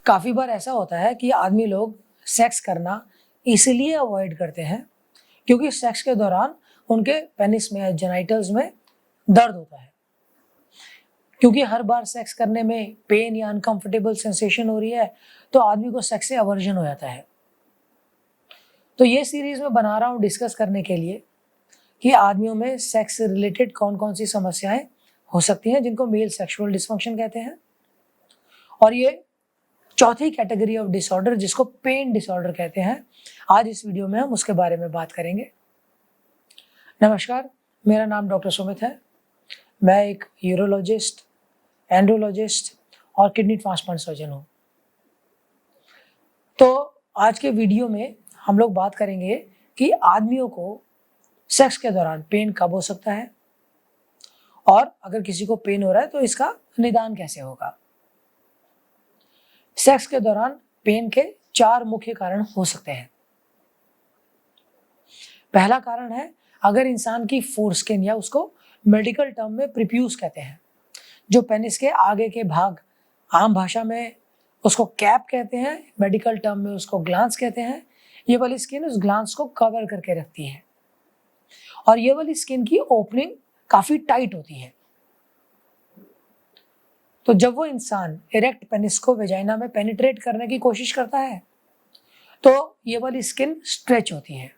काफ़ी बार ऐसा होता है कि आदमी लोग सेक्स करना इसलिए अवॉइड करते हैं क्योंकि सेक्स के दौरान उनके पेनिस में या जेनाइटल्स में दर्द होता है। क्योंकि हर बार सेक्स करने में पेन या अनकंफर्टेबल सेंसेशन हो रही है तो आदमी को सेक्स से अवर्जन हो जाता है। तो ये सीरीज में बना रहा हूँ डिस्कस करने के लिए कि आदमियों में सेक्स से रिलेटेड कौन कौन सी समस्याएं हो सकती हैं जिनको मेल सेक्सुअल डिसफंक्शन कहते हैं, और ये चौथी कैटेगरी ऑफ डिसऑर्डर जिसको पेन डिसऑर्डर कहते हैं। आज इस वीडियो में हम उसके बारे में बात करेंगे। नमस्कार, मेरा नाम डॉक्टर सुमित है। मैं एक यूरोलॉजिस्ट, एंड्रोलॉजिस्ट और किडनी ट्रांसप्लांट सर्जन हूँ। तो आज के वीडियो में हम लोग बात करेंगे कि आदमियों को सेक्स के दौरान पेन कब हो सकता है और अगर किसी को पेन हो रहा है तो इसका निदान कैसे होगा। सेक्स के दौरान पेन के 4 मुख्य कारण हो सकते हैं। पहला कारण है अगर इंसान की फोरस्किन या उसको मेडिकल टर्म में प्रीप्यूस कहते हैं, जो पेनिस के आगे के भाग, आम भाषा में उसको कैप कहते हैं, मेडिकल टर्म में उसको ग्लांस कहते हैं। ये वाली स्किन उस ग्लांस को कवर करके रखती है और ये वाली स्किन की ओपनिंग काफी टाइट होती है। तो जब वो इंसान इरेक्ट पेनिस को वेजाइना में पेनिट्रेट करने की कोशिश करता है तो ये वाली स्किन स्ट्रेच होती है,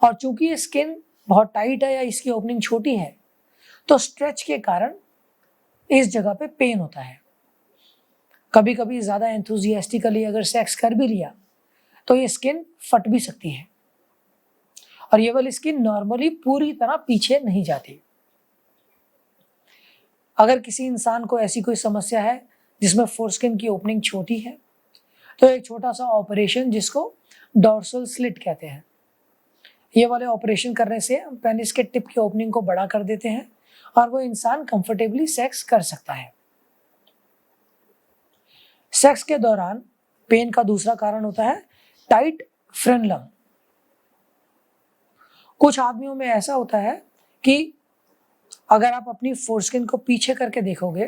और चूंकि ये स्किन बहुत टाइट है या इसकी ओपनिंग छोटी है तो स्ट्रेच के कारण इस जगह पे पेन होता है। कभी कभी ज्यादा एंथुजियास्टिकली अगर सेक्स कर भी लिया तो ये स्किन फट भी सकती है, और ये वाली स्किन नॉर्मली पूरी तरह पीछे नहीं जाती। अगर किसी इंसान को ऐसी कोई समस्या है जिसमें फोरस्किन की ओपनिंग छोटी है तो एक छोटा सा ऑपरेशन जिसको डॉर्सल स्लिट कहते हैं, ये वाले ऑपरेशन करने से हम पेनिस के टिप की ओपनिंग को बड़ा कर देते हैं और वो इंसान कंफर्टेबली सेक्स कर सकता है। सेक्स के दौरान पेन का दूसरा कारण होता है टाइट फ्रेनलम। कुछ आदमियों में ऐसा होता है कि अगर आप अपनी फोरस्किन को पीछे करके देखोगे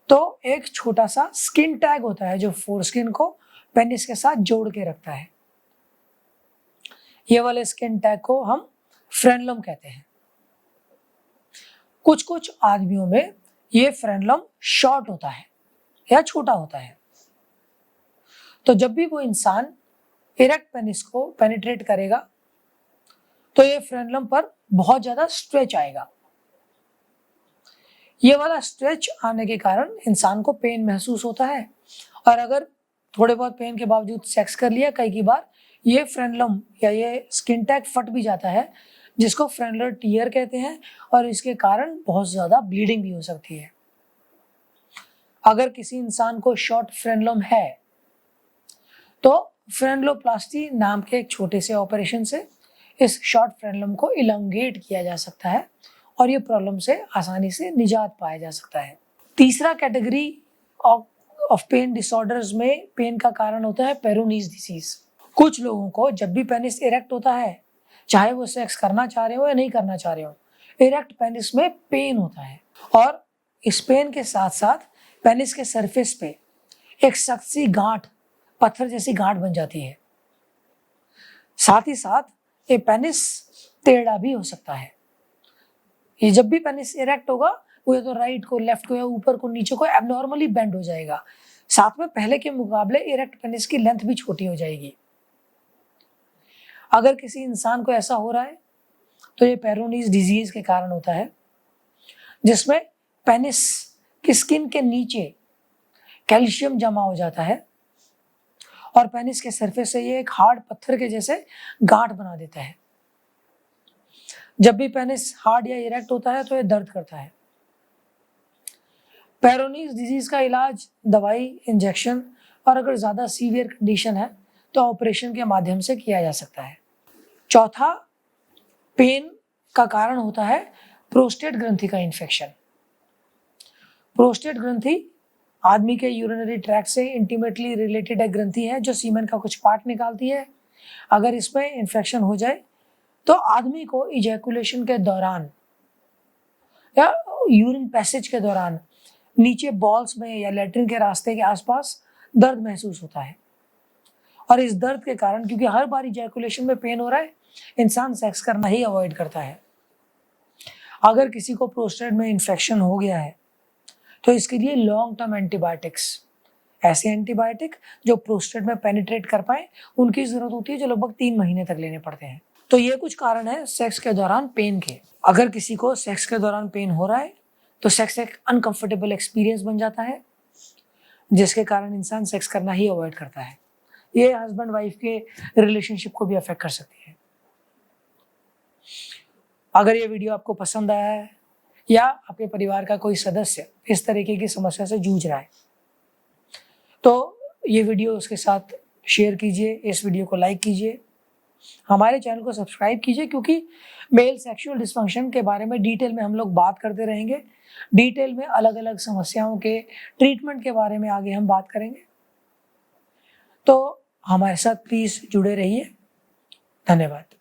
तो एक छोटा सा स्किन टैग होता है जो फोरस्किन को पेनिस के साथ जोड़ के रखता है। ये वाले स्किन टैग को हम फ्रेनलम कहते हैं। कुछ आदमियों में ये फ्रेनलम शॉर्ट होता है या छोटा होता है। तो जब भी वो इंसान इरेक्ट पेनिस को पेनिट्रेट करेगा तो ये फ्रेनलम पर बहुत ज्यादा स्ट्रेच आएगा। ये वाला स्ट्रेच आने के कारण इंसान को पेन महसूस होता है, और अगर थोड़े बहुत पेन के बावजूद सेक्स कर लिया कई बार ये फ्रेनलम या ये स्किन टैग फट भी जाता है, जिसको फ्रेनलर टीयर कहते हैं, और इसके कारण बहुत ज्यादा ब्लीडिंग भी हो सकती है। अगर किसी इंसान को शॉर्ट फ्रेनलम है तो फ्रेनलोप्लास्टी नाम के एक छोटे से ऑपरेशन से इस शॉर्ट फ्रेनलम को इलॉन्गेट किया जा सकता है और ये प्रॉब्लम से आसानी से निजात पाया जा सकता है। तीसरा कैटेगरी ऑफ पेन डिसऑर्डर्स में पेन का कारण होता है पेरोनीज डिसीज। कुछ लोगों को जब भी पेनिस इरेक्ट होता है, चाहे वो सेक्स करना चाह रहे हो या नहीं करना चाह रहे हो, इरेक्ट पेनिस में पेन होता है, और इस पेन के साथ साथ पेनिस के सरफेस पे एक सख्त सी गांठ, पत्थर जैसी गांठ बन जाती है। साथ ही साथ ये पेनिस टेढ़ा भी हो सकता है। ये जब भी पेनिस इरेक्ट होगा वो या तो राइट को, लेफ्ट को या ऊपर को, नीचे को एबनॉर्मली बेंड हो जाएगा। साथ में पहले के मुकाबले इरेक्ट पेनिस की लेंथ भी छोटी हो जाएगी। अगर किसी इंसान को ऐसा हो रहा है तो ये पेरोनीज डिजीज के कारण होता है, जिसमें पेनिस की स्किन के नीचे कैल्शियम जमा हो जाता है और पेनिस के सरफेस से ये एक हार्ड पत्थर के जैसे गांठ बना देता है। जब भी पेनिस हार्ड या इरेक्ट होता है तो ये दर्द करता है। पेरोनीज डिजीज का इलाज दवाई, इंजेक्शन, और अगर ज्यादा सीवियर कंडीशन है तो ऑपरेशन के माध्यम से किया जा सकता है। चौथा पेन का कारण होता है प्रोस्टेट ग्रंथि का इन्फेक्शन। प्रोस्टेट ग्रंथि आदमी के यूरिनरी ट्रैक्ट से इंटीमेटली रिलेटेड एक ग्रंथि है जो सीमेन का कुछ पार्ट निकालती है। अगर इसमें इन्फेक्शन हो जाए तो आदमी को इजैकुलेशन के दौरान या यूरिन पैसेज के दौरान नीचे बॉल्स में या लेटरिन के रास्ते के आसपास दर्द महसूस होता है, और इस दर्द के कारण, क्योंकि हर बार इजैकुलेशन में पेन हो रहा है, इंसान सेक्स करना ही अवॉइड करता है। अगर किसी को प्रोस्टेट में इन्फेक्शन हो गया है तो इसके लिए लॉन्ग टर्म एंटीबायोटिक्स, ऐसे एंटीबायोटिक जो प्रोस्टेट में पेनिट्रेट कर पाए, उनकी जरूरत होती है, जो लगभग 3 महीने तक लेने पड़ते हैं। तो ये कुछ कारण है सेक्स के दौरान पेन के। अगर किसी को सेक्स के दौरान पेन हो रहा है तो सेक्स एक अनकंफर्टेबल एक्सपीरियंस बन जाता है, जिसके कारण इंसान सेक्स करना ही अवॉइड करता है। ये हस्बैंड वाइफ के रिलेशनशिप को भी अफेक्ट कर सकती है। अगर ये वीडियो आपको पसंद आया है या आपके परिवार का कोई सदस्य इस तरीके की समस्या से जूझ रहा है, तो ये वीडियो उसके साथ शेयर कीजिए, इस वीडियो को लाइक कीजिए, हमारे चैनल को सब्सक्राइब कीजिए, क्योंकि मेल सेक्सुअल डिस्फंक्शन के बारे में डिटेल में हम लोग बात करते रहेंगे। डिटेल में अलग अलग समस्याओं के ट्रीटमेंट के बारे में आगे हम बात करेंगे। तो हमारे साथ प्लीज जुड़े रहिए। धन्यवाद।